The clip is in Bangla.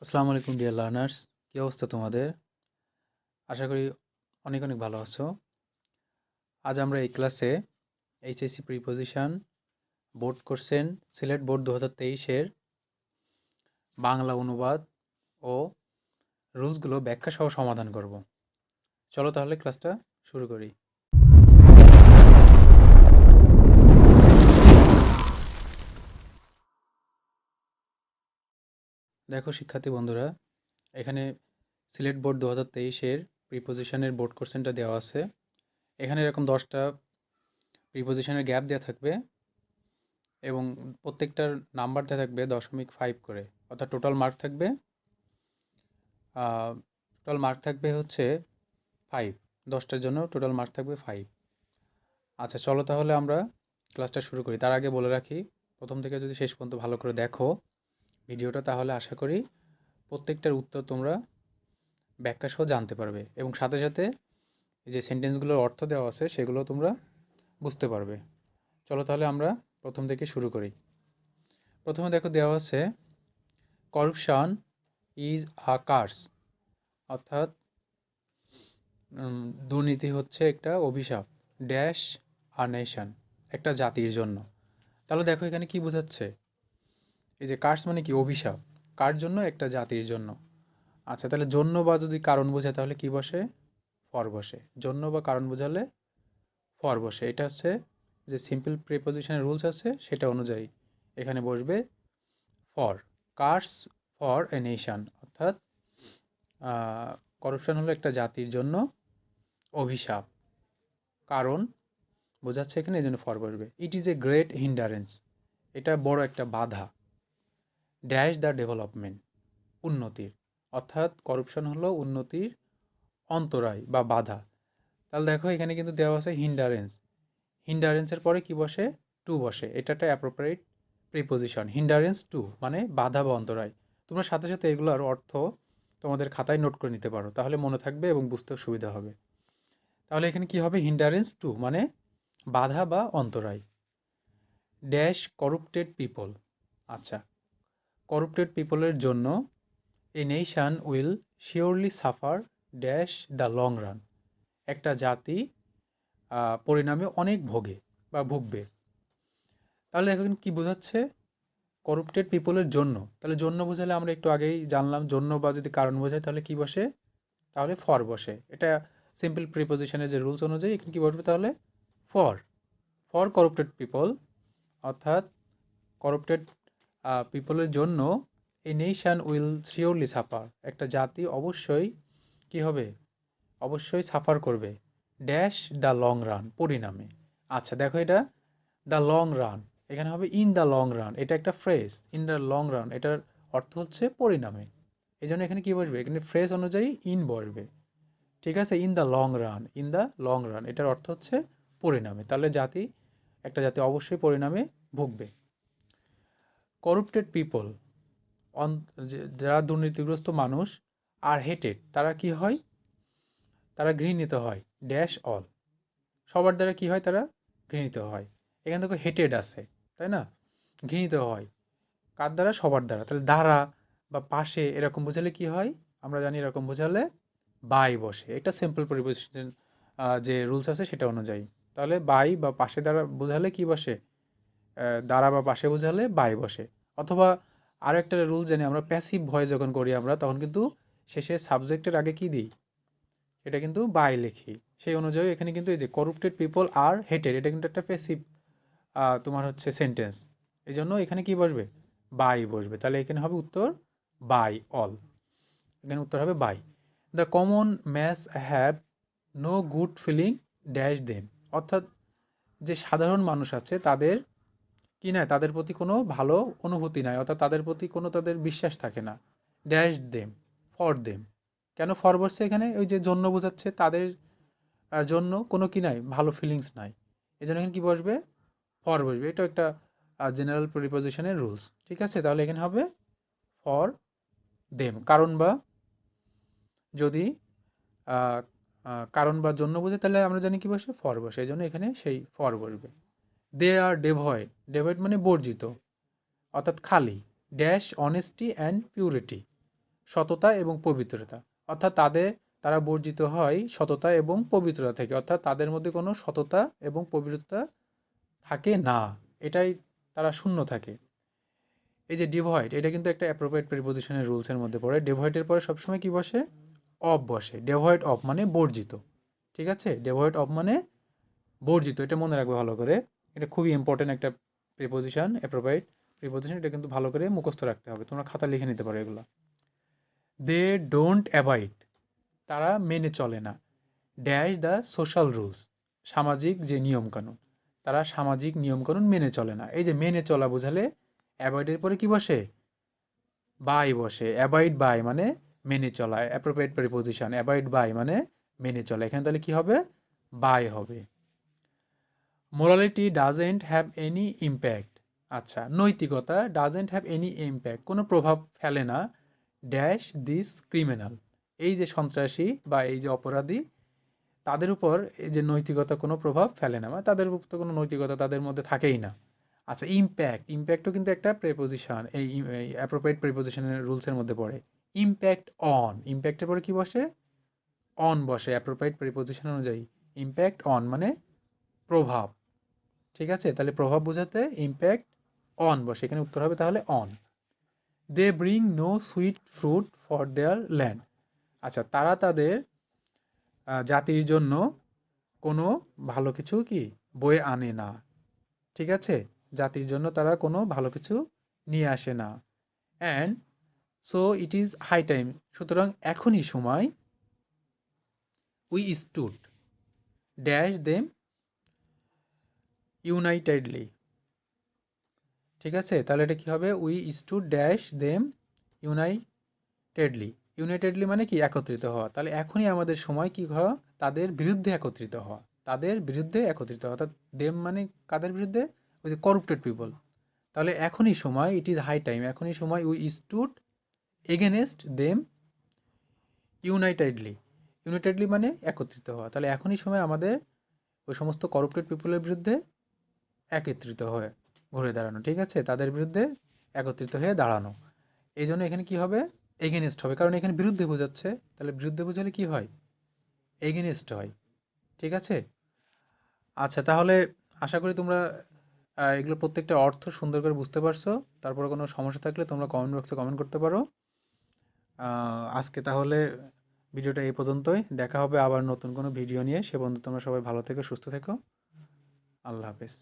আসসালামু আলাইকুম ডিয়ার লার্নার্স, কী অবস্থা তোমাদের? আশা করি অনেক অনেক ভালো আছো। আজ আমরা এই ক্লাসে HSC preposition board question Sylhet board 2023-এর বাংলা অনুবাদ ও রুলসগুলো ব্যাখ্যা সহ সমাধান করব। চলো তাহলে ক্লাসটা শুরু করি। দেখো শিক্ষার্থী বন্ধুরা, এখানে সিলেট বোর্ড 2023-এর প্রিপোজিশনের বোর্ড কোশ্চেনটা দেওয়া আছে। এখানে এরকম 10টা প্রিপোজিশনের গ্যাপ দেওয়া থাকবে এবং প্রত্যেকটার নাম্বার দেওয়া থাকবে 0.5 করে, অর্থাৎ টোটাল মার্ক থাকবে হচ্ছে 5। 10টার জন্য টোটাল মার্ক থাকবে 5। আচ্ছা চলো তাহলে আমরা ক্লাসটা শুরু করি। তার আগে বলে রাখি, প্রথম থেকে যদি শেষ পর্যন্ত ভালো করে দেখো ভিডিওটা, তাহলে আশা করি প্রত্যেকটার উত্তর তোমরা ব্যাখ্যা সহ জানতে পারবে এবং সাথে সাথে এই যে সেন্টেন্সগুলোর অর্থ দেওয়া আছে সেগুলো তোমরা বুঝতে পারবে। চলো তাহলে আমরা প্রথম থেকে শুরু করি। প্রথমে দেখো দেওয়া আছে করপশন ইজ আ কার্স, অর্থাৎ দুর্নীতি হচ্ছে একটা অভিশাপ, ড্যাশ আ নেশন, একটা জাতির জন্য। তাহলে দেখো এখানে কি বোঝাচ্ছে, এই যে কার্স মানে কি অভিশাপ, কার জন্য? একটা জাতির জন্য। আচ্ছা তাহলে জন্য বা যদি কারণ বোঝায় তাহলে কি বসে? ফর বসে। জন্য বা কারণ বোঝালে ফর বসে। এটা হচ্ছে যে সিম্পল প্রিপোজিশনের রুলস আছে সেটা অনুযায়ী এখানে বসবে for. Curse for a nation, অর্থাৎ করপশন হলো একটা জাতির জন্য অভিশাপ, কারণ বোঝাচ্ছে এখানে, এই জন্য ফর বসবে। ইট ইজ এ গ্রেট হিন্ডারেন্স, এটা বড় একটা বাধা। ড্যাশ দ্য ডেভেলপমেন্ট, উন্নতির, অর্থাৎ করপশন হলো উন্নতির অন্তরায় বা বাধা। তাহলে দেখো এখানে কিন্তু দেওয়া আছে হিন্ডারেন্স, হিন্ডারেন্সের পরে কি বসে? টু বসে। এটা একটা অ্যাপ্রোপ্রিয়েট প্রিপোজিশন, হিন্ডারেন্স টু মানে বাধা বা অন্তরায়। তোমরা সাথে সাথে এগুলোর অর্থ তোমাদের খাতায় নোট করে নিতে পারো, তাহলে মনে থাকবে এবং বুঝতেও সুবিধা হবে। তাহলে এখানে কি হবে? হিন্ডারেন্স টু মানে বাধা বা অন্তরায়। ড্যাশ করাপ্টেড পিপল, আচ্ছা করাপ্টেড পিপলের জন্য a nation will surely suffer dash the long run, একটা জাতি পরিণামে অনেক ভোগে বা ভুগবে। তাহলে এখন কি বোঝাচ্ছে? করাপ্টেড পিপলের জন্য, তাহলে জন্য বোঝালে আমরা একটু আগেই জানলাম, জন্য বা যদি কারণ বোঝায় তাহলে কি বসে? তাহলে ফর বসে। এটা সিম্পল প্রিপোজিশনের যে রুলস অনুযায়ী এখানে কি বসবে? তাহলে ফর, ফর করাপ্টেড পিপল, অর্থাৎ করাপ্টেড পিপলের জন্য এই নেশন উইল শিওরলি সাফার, একটা জাতি অবশ্যই কি হবে? অবশ্যই সাফার করবে ড্যাশ দ্য লং রান, পরিণামে। আচ্ছা দেখো এটা দ্য লং রান, এখানে হবে ইন দ্য লং রান, এটা একটা phrase. In the long run এটার অর্থ হচ্ছে পরিণামে, এই জন্য এখানে কি বসবে? এখানে ফ্রেজ অনুযায়ী ইন বসবে। ঠিক আছে, in the long run, in the long run এটার অর্থ হচ্ছে পরিণামে। তাহলে একটা জাতি অবশ্যই পরিণামে ভুগবে। করাপ্টেড পিপল, যারা দুর্নীতিগ্রস্ত মানুষ, আর হেটেড, তারা কি হয়? তারা ঘৃণিত হয় ড্যাশ অল, সবার দ্বারা কি হয়? তারা ঘৃণিত হয়। এখানে দেখো হেটেড আছে, তাই না? ঘৃণিত হয় কার দ্বারা? সবার দ্বারা। তাহলে দ্বারা বা পাশে এরকম বোঝালে কি হয়? আমরা জানি এরকম বোঝালে বাই বসে। এটা সিম্পল প্রিপোজিশন যে রুলস আছে সেটা অনুযায়ী। তাহলে বাই বা পাশে দ্বারা বোঝালে কি বসে? দ্বারা বা পাশে বোঝালে বাই বসে। অথবা আরও একটা রুল জানি আমরা, প্যাসিভ ভয়েস যখন করি আমরা তখন কিন্তু শেষে সাবজেক্টের আগে কি দিই? এটা কিন্তু বাই লিখি। সেই অনুযায়ী এখানে কিন্তু এই যে করাপ্টেড পিপল আর হেটেড, এটা কিন্তু একটা প্যাসিভ তোমার হচ্ছে সেন্টেন্স, এই জন্য এখানে কি বসবে? বাই বসবে। তাহলে এখানে হবে উত্তর বাই অল, এখানে উত্তর হবে by. The common mass have no good feeling dash them, অর্থাৎ যে সাধারণ মানুষ আছে তাদের কি নাই? তাদের প্রতি কোনো ভালো অনুভূতি নাই, অর্থাৎ তাদের প্রতি কোনো তাদের বিশ্বাস থাকে না। Dash them, for them. কেন ফর বসছে এখানে? ওই যে জন্য বোঝাচ্ছে, তাদের জন্য কোনো কি নাই? ভালো ফিলিংস নাই, এই জন্য এখানে কি বসবে? ফর বসবে। এটা একটা জেনারেল প্রিপোজিশনের রুলস। ঠিক আছে, তাহলে এখানে হবে ফর দেম। কারণ বা যদি কারণ বা জন্য বোঝে তাহলে আমরা জানি কি বসে? ফর বসে, এই জন্য এখানে সেই ফর বসবে। দে আর ডেভয়েড, ডেভয়েড মানে বর্জিত, অর্থাৎ খালি, ড্যাশ অনেস্টি অ্যান্ড পিউরিটি, সততা এবং পবিত্রতা, অর্থাৎ তারা বর্জিত হয় সততা এবং পবিত্রতা থেকে, অর্থাৎ তাদের মধ্যে কোনো সততা এবং পবিত্রতা থাকে না, এটাই তারা শূন্য থাকে। এই যে ডিভয়েড, এটা কিন্তু একটা অ্যাপ্রোপ্রিয়েট প্রিপোজিশনের রুলসের মধ্যে পড়ে। ডিভয়েডের পরে সবসময় কি বসে? অফ বসে। ডিভয়েড অফ মানে বর্জিত, ঠিক আছে? ডিভয়েড অফ মানে বর্জিত, এটা মনে রাখবে ভালো করে। এটা খুবই ইম্পর্টেন্ট একটা প্রিপোজিশন, অ্যাপ্রোপ্রিয়েট প্রিপোজিশন, এটা কিন্তু ভালো করে মুখস্থ রাখতে হবে, তোমরা খাতা লিখে নিতে পারো এগুলো। দে ডোন্ট অ্যাভয়েড, তারা মেনে চলে না। ড্যাশ দ্য সোশ্যাল রুলস, সামাজিক যে নিয়মকানুন, তারা সামাজিক নিয়মকানুন মেনে চলে না। এই যে মেনে চলা বোঝালে অ্যাভয়েডের পরে কি বসে? বাই বসে। অ্যাভয়েড বাই মানে মেনে চলা, অ্যাপ্রোপ্রিয়েট প্রিপোজিশন। অ্যাভয়েড বাই মানে মেনে চলা, এখানে তাহলে কি হবে? বাই হবে। Morality doesn't have any impact, আচ্ছা, নৈতিকতা ডাজেন্ট হ্যাভ এনি ইম্প্যাক্ট, কোনো প্রভাব ফেলে না। ড্যাশ দিস ক্রিমিনাল, এই যে সন্ত্রাসী বা এই যে অপরাধী, তাদের উপর এই যে নৈতিকতা কোনো প্রভাব ফেলে না, মানে তাদের উপর তো কোনো নৈতিকতা তাদের মধ্যে থাকেই না। আচ্ছা, ইম্প্যাক্ট, ইম্প্যাক্টও কিন্তু একটা প্রেপোজিশন, এই অ্যাপ্রোপ্রিয়েট প্রিপোজিশনের রুলসের মধ্যে পড়ে। ইম্প্যাক্ট অন, ইম্প্যাক্টের পরে কি বসে? অন বসে, অ্যাপ্রোপ্রিয়েট প্রিপোজিশন অনুযায়ী। ইম্প্যাক্ট অন মানে প্রভাব, ঠিক আছে? তাহলে প্রভাব বোঝাতে ইম্প্যাক্ট অন বসে, এখানে উত্তর হবে তাহলে on. They bring no sweet fruit for their land, আচ্ছা, তারা তাদের জাতির জন্য কোনো ভালো কিছু কি বয়ে আনে না, ঠিক আছে? জাতির জন্য তারা কোনো ভালো কিছু নিয়ে আসে না। And so it is high time, সুতরাং এখনই সময়। We should dash them unitedly, ঠিক আছে? তাহলে এটা কি হবে? We should dash them unitedly. Unitedly মানে কি? একত্রিত হওয়া। তাহলে এখনই আমাদের সময় কি হওয়া? তাদের বিরুদ্ধে একত্রিত হওয়া, তাদের বিরুদ্ধে একত্রিত হওয়া, অর্থাৎ দেম মানে কাদের বিরুদ্ধে? ওই যে করাপ্টেড পিপল। তাহলে এখনই সময়, ইট ইজ হাই টাইম, এখনই সময়। We stood against them unitedly, unitedly মানে একত্রিত হওয়া। তাহলে এখনই সময় আমাদের ওই সমস্ত করাপ্টেড পিপলের বিরুদ্ধে একত্রিত হয়ে ঘুরে দাঁড়ানো, ঠিক আছে? তাদের বিরুদ্ধে একত্রিত হয়ে দাঁড়ানো। এই জন্য এখানে কি হবে? এগেনস্ট হবে, কারণ এখানে বিরুদ্ধে বোঝাচ্ছে। তাহলে বিরুদ্ধে বোঝালে কি হয়? এগেনস্ট হয়, ঠিক আছে? আচ্ছা, তাহলে আশা করি তোমরা এগুলো প্রত্যেকটা অর্থ সুন্দর করে বুঝতে পারছো। তারপরে কোনো সমস্যা থাকলে তোমরা কমেন্ট বক্সে কমেন্ট করতে পারো। আজকে তাহলে ভিডিওটা এই পর্যন্তই, দেখা হবে আবার নতুন কোনো ভিডিও নিয়ে। সে পর্যন্ত তোমরা সবাই ভালো থেকো, সুস্থ থেকো। আল্লাহ হাফেজ।